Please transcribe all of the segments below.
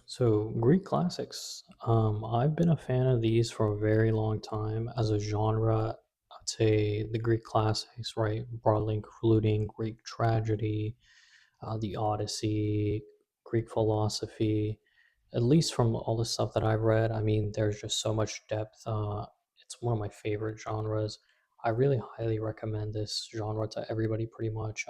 So Greek classics, I've been a fan of these for a very long time as a genre. I'd say the Greek classics, right, broadly including Greek tragedy, the Odyssey, Greek philosophy. At least from all the stuff that I've read, I mean, there's just so much depth. It's one of my favorite genres. I really highly recommend this genre to everybody, pretty much.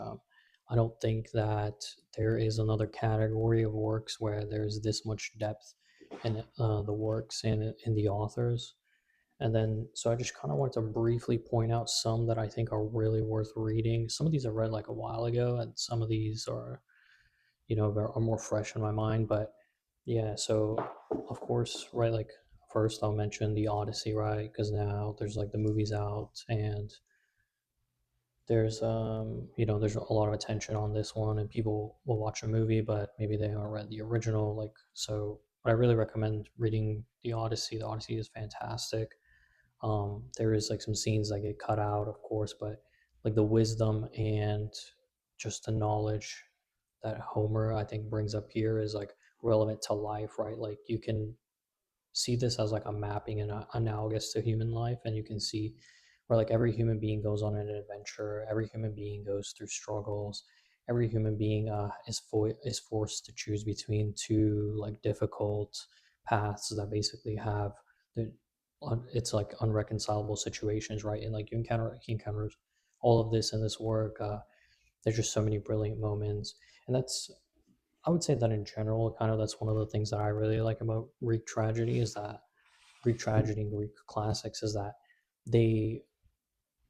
I don't think that there is another category of works where there's this much depth in the works and in the authors. And then, so I just kind of wanted to briefly point out some that I think are really worth reading. Some of these I read like a while ago, and some of these are, are more fresh in my mind. But yeah, so of course, right, like first I'll mention the Odyssey, right? Because now there's like the movies out, and there's a lot of attention on this one, and people will watch a movie, but maybe they haven't read the original. Like, so, but I really recommend reading the Odyssey. The Odyssey is fantastic. There is like some scenes that get cut out, of course, but like the wisdom and just the knowledge that Homer, I think, brings up here is like relevant to life, right? Like you can see this as like a mapping and analogous to human life, and you can see where like every human being goes on an adventure, every human being goes through struggles, every human being is forced to choose between two like difficult paths that basically have the it's like unreconcilable situations, right? And like he encounters all of this in this work. There's just so many brilliant moments, and that's, I would say that in general, kind of that's one of the things that I really like about Greek tragedy is that Greek tragedy and Greek classics is that they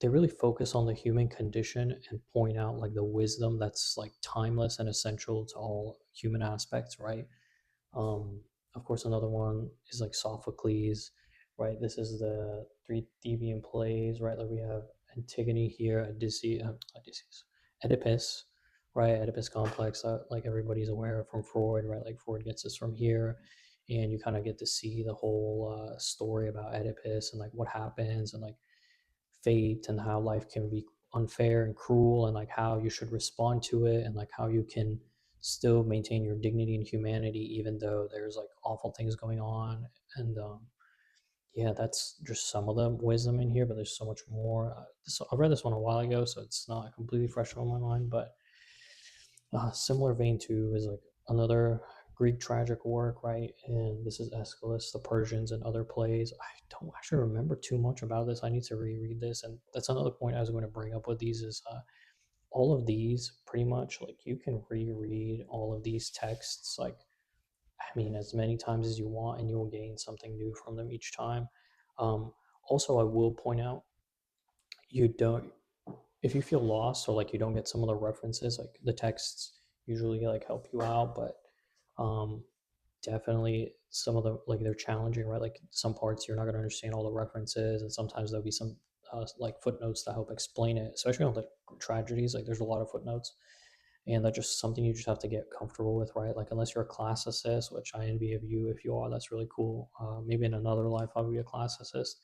they really focus on the human condition and point out like the wisdom that's like timeless and essential to all human aspects, right? Um, of course, another one is like Sophocles, right? This is the three Theban plays, right? Like we have Antigone here, Oedipus, right? Oedipus complex, like everybody's aware of from Freud, right? Like Freud gets this from here, and you kind of get to see the whole story about Oedipus and like what happens and like fate and how life can be unfair and cruel and like how you should respond to it and like how you can still maintain your dignity and humanity even though there's like awful things going on. And yeah, that's just some of the wisdom in here, but there's so much more. I read this one a while ago, so it's not completely fresh on my mind, but similar vein too is like another Greek tragic work, right? And this is Aeschylus, the Persians, and other plays. I don't actually remember too much about this. I need to reread this, and that's another point I was going to bring up with these is all of these pretty much like you can reread all of these texts like, I mean, as many times as you want, and you will gain something new from them each time. Um, Also, I will point out you don't, if you feel lost or like you don't get some of the references, like the texts usually like help you out, but um definitely some of the like they're challenging, right? Like some parts you're not going to understand all the references, and sometimes there'll be some like footnotes that help explain it, especially on the tragedies. Like there's a lot of footnotes, and that's just something you just have to get comfortable with, right? Like unless you're a classicist, which I envy of you if you are, that's really cool. Maybe in another life I'll be a classicist,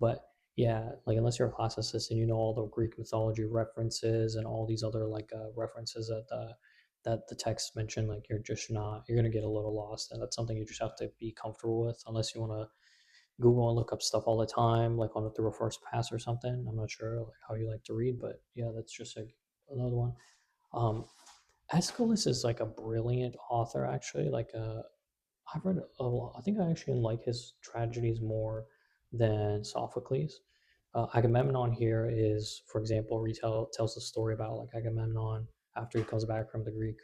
but yeah, like unless you're a classicist and you know all the Greek mythology references and all these other like references that the text mentioned, like you're gonna get a little lost, and that's something you just have to be comfortable with. Unless you want to Google and look up stuff all the time, like on it through a first pass or something. I'm not sure like how you like to read, but yeah, that's just like another one. Um, Aeschylus is like a brilliant author, actually. Like, I've read a lot. I think I actually like his tragedies more than Sophocles. Agamemnon here is, for example, tells the story about like Agamemnon after he comes back from the Greek,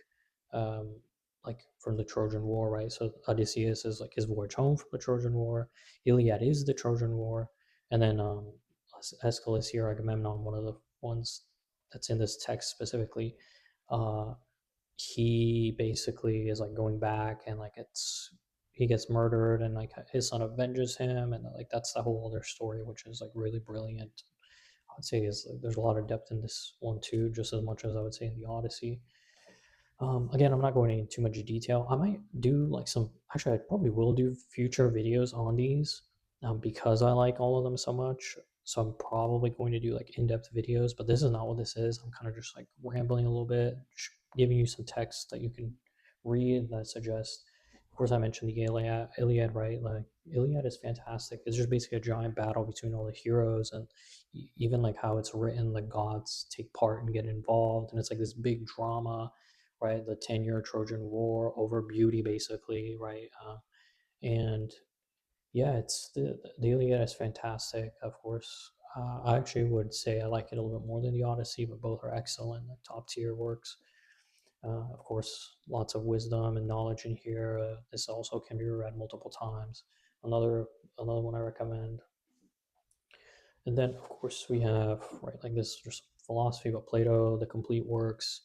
um, like from the Trojan War, right? So Odysseus is like his voyage home from the Trojan War. Iliad is the Trojan War, and then Aeschylus here, Agamemnon, one of the ones that's in this text specifically. Uh, he basically is like going back, and like it's he gets murdered, and like his son avenges him, and like that's the whole other story, which is like really brilliant. I would say is like, there's a lot of depth in this one too, just as much as I would say in the Odyssey. Again, I'm not going into too much detail. I might do like some, actually I probably will do future videos on these, because I like all of them so much. So I'm probably going to do like in-depth videos, but this is not what this is. I'm kind of just like rambling a little bit, giving you some text that you can read that I suggest. course, I mentioned the Iliad, right? Like Iliad is fantastic. It's just basically a giant battle between all the heroes, and even like how it's written, the gods take part and get involved, and it's like this big drama, right? The 10-year Trojan War over beauty, basically, right? And yeah, it's the Iliad is fantastic. Of course, I actually would say I like it a little bit more than the Odyssey, but both are excellent, like top tier works. Of course, lots of wisdom and knowledge in here. This also can be read multiple times. Another another one I recommend. And then, of course, we have right like this just philosophy about Plato, the complete works.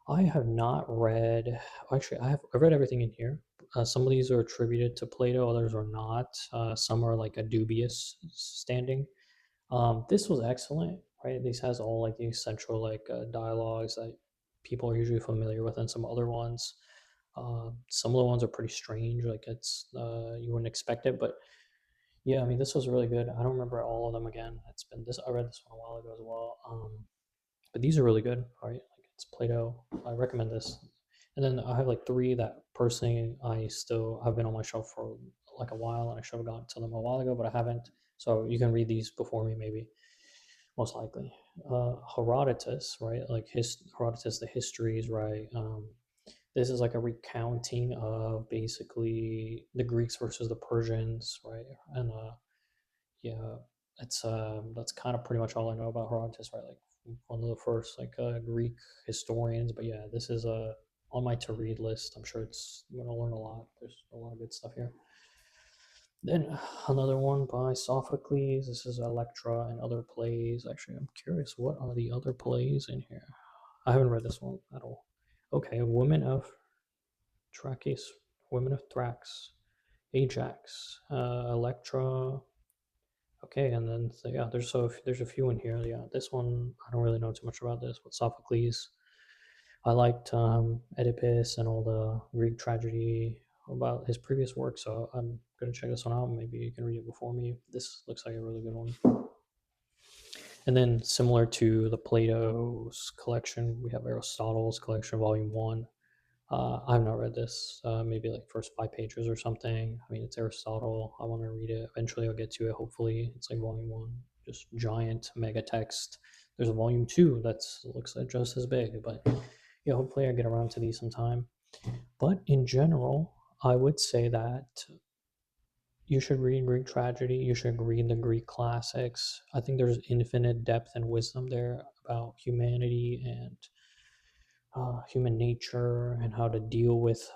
I have not read. Actually, I've read everything in here. Some of these are attributed to Plato, others are not. Some are like a dubious standing. This was excellent, right? This has all like the essential like dialogues that people are usually familiar with, and some other ones. Some of the ones are pretty strange, like it's you wouldn't expect it, but yeah, I mean this was really good. I don't remember all of them again. It's been this. I read this one a while ago as well. But these are really good. All right, like it's Plato. I recommend this. And then I have like three that personally I still have been on my shelf for like a while, and I should have gotten to them a while ago, but I haven't. So you can read these before me, maybe, most likely. Herodotus, right? Like his Herodotus, the histories, right? This is like a recounting of basically the Greeks versus the Persians, right? And yeah, it's that's kind of pretty much all I know about Herodotus, right? Like one of the first like Greek historians. But yeah, this is on my to read list. I'm sure I'm gonna learn a lot. There's a lot of good stuff here. Then another one by Sophocles. This is Electra and other plays. Actually, I'm curious, what are the other plays in here? I haven't read this one at all. Okay, Women of Trachis, Women of Thrax, Ajax, Electra. Okay, and then so yeah, there's a few in here. Yeah, this one I don't really know too much about this, but Sophocles. I liked Oedipus and all the Greek tragedy about his previous work, so I'm gonna check this one out. Maybe you can read it before me. This looks like a really good one. And then similar to the Plato's collection, we have Aristotle's collection, Volume One. I've not read this. Maybe like first 5 pages or something. I mean, it's Aristotle. I want to read it. Eventually, I'll get to it. Hopefully, it's like volume one, just giant mega text. There's a volume two that's looks like just as big, but yeah, hopefully I get around to these sometime. But in general, I would say that you should read Greek tragedy. You should read the Greek classics. I think there's infinite depth and wisdom there about humanity and human nature and how to deal with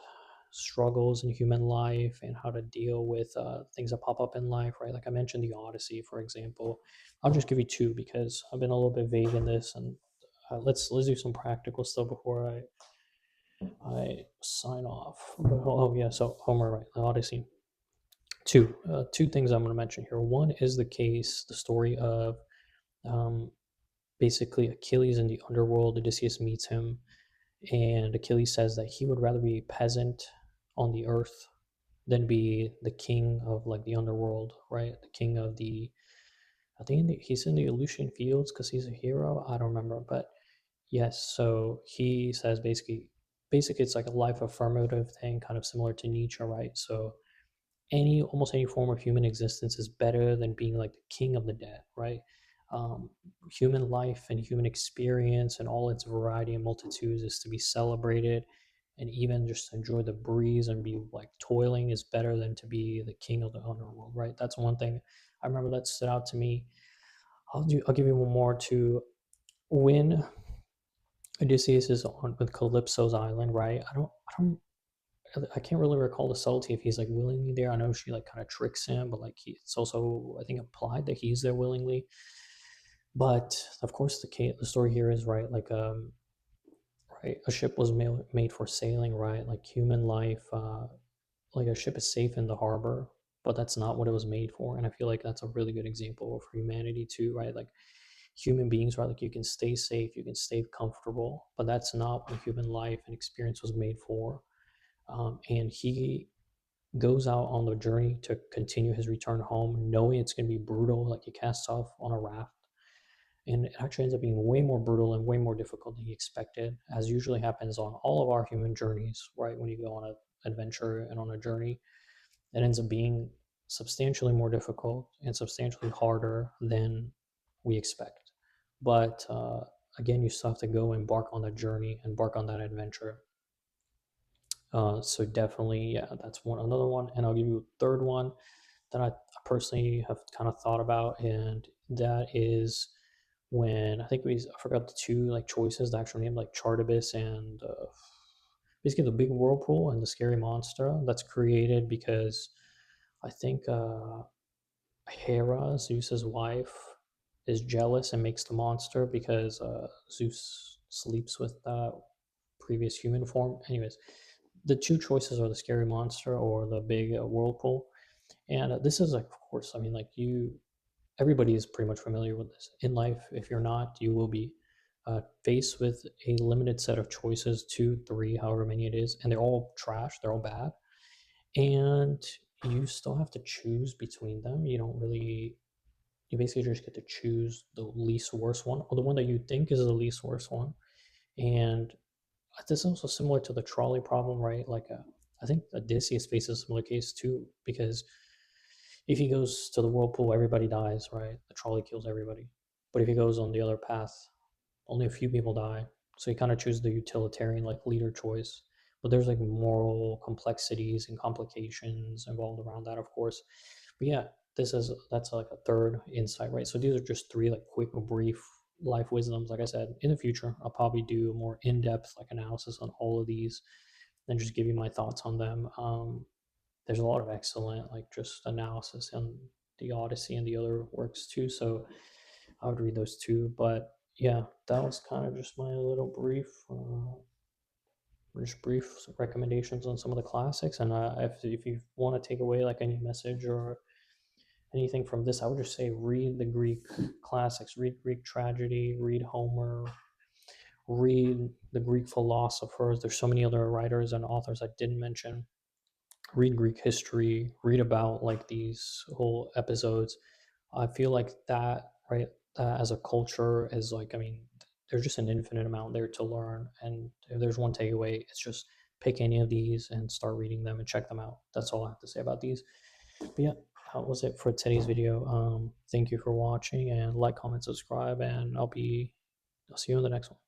struggles in human life and how to deal with things that pop up in life, right? Like I mentioned the Odyssey, for example. I'll just give you two because I've been a little bit vague in this, and let's do some practical stuff before I sign off. Oh yeah, so Homer, right? The Odyssey. Two things I'm going to mention here. One is the story of um, basically Achilles in the underworld. Odysseus meets him, and Achilles says that he would rather be a peasant on the earth than be the king of like the underworld, right? The king of the, I think he's in the Elysian Fields because he's a hero. I don't remember, but yes. So he says basically it's like a life affirmative thing, kind of similar to Nietzsche, right? So almost any form of human existence is better than being like the king of the dead, right? Um, Human life and human experience and all its variety and multitudes is to be celebrated, and even just enjoy the breeze and be like toiling is better than to be the king of the underworld, right? That's one thing I remember that stood out to me. I'll give you one more to when Odysseus is on with Calypso's island, right? I can't really recall the subtlety if he's like willingly there. I know she like kind of tricks him, but like it's also I think implied that he's there willingly. But of course, the story here is right. Like right, a ship was made for sailing, right? Like human life, like a ship is safe in the harbor, but that's not what it was made for. And I feel like that's a really good example for humanity too, right? Like human beings, right? Like you can stay safe, you can stay comfortable, but that's not what human life and experience was made for. And he goes out on the journey to continue his return home, knowing it's going to be brutal. Like he casts off on a raft, and it actually ends up being way more brutal and way more difficult than he expected, as usually happens on all of our human journeys, right? When you go on adventure and on a journey, it ends up being substantially more difficult and substantially harder than we expect. But again, you still have to go embark on the journey, embark on that adventure. So definitely, yeah, that's another one. And I'll give you a third one that I personally have kind of thought about, and that is when I think I forgot the two like choices, the actual name, like Chartibus and basically the big whirlpool and the scary monster that's created because I think Hera, Zeus's wife, is jealous and makes the monster because Zeus sleeps with that previous human form. Anyways, the two choices are the scary monster or the big whirlpool. And this is, like, of course, I mean, like everybody is pretty much familiar with this. In life, if you're not, you will be faced with a limited set of choices, two, three, however many it is, and they're all trash, they're all bad. And you still have to choose between them. You don't really, you basically just get to choose the least worst one or the one that you think is the least worst one. And this is also similar to the trolley problem, right? Like, I think Odysseus faces a similar case too, because if he goes to the whirlpool, everybody dies, right? The trolley kills everybody. But if he goes on the other path, only a few people die. So he kind of chooses the utilitarian, like leader choice. But there's like moral complexities and complications involved around that, of course. But yeah, that's like a third insight, right? So these are just three like quick, brief life wisdoms. Like I said, in the future, I'll probably do a more in-depth like analysis on all of these and just give you my thoughts on them. There's a lot of excellent like just analysis on the Odyssey and the other works too. So I would read those too. But yeah, that was kind of just my little brief recommendations on some of the classics. And if you want to take away like any message or anything from this, I would just say read the Greek classics, read Greek tragedy, read Homer, read the Greek philosophers. There's so many other writers and authors I didn't mention. Read Greek history, read about like these whole episodes. I feel like that, right, that as a culture is like, I mean, there's just an infinite amount there to learn. And if there's one takeaway, it's just pick any of these and start reading them and check them out. That's all I have to say about these. But yeah, that was it for today's video. Thank you for watching, and like, comment, subscribe, and I'll see you in the next one.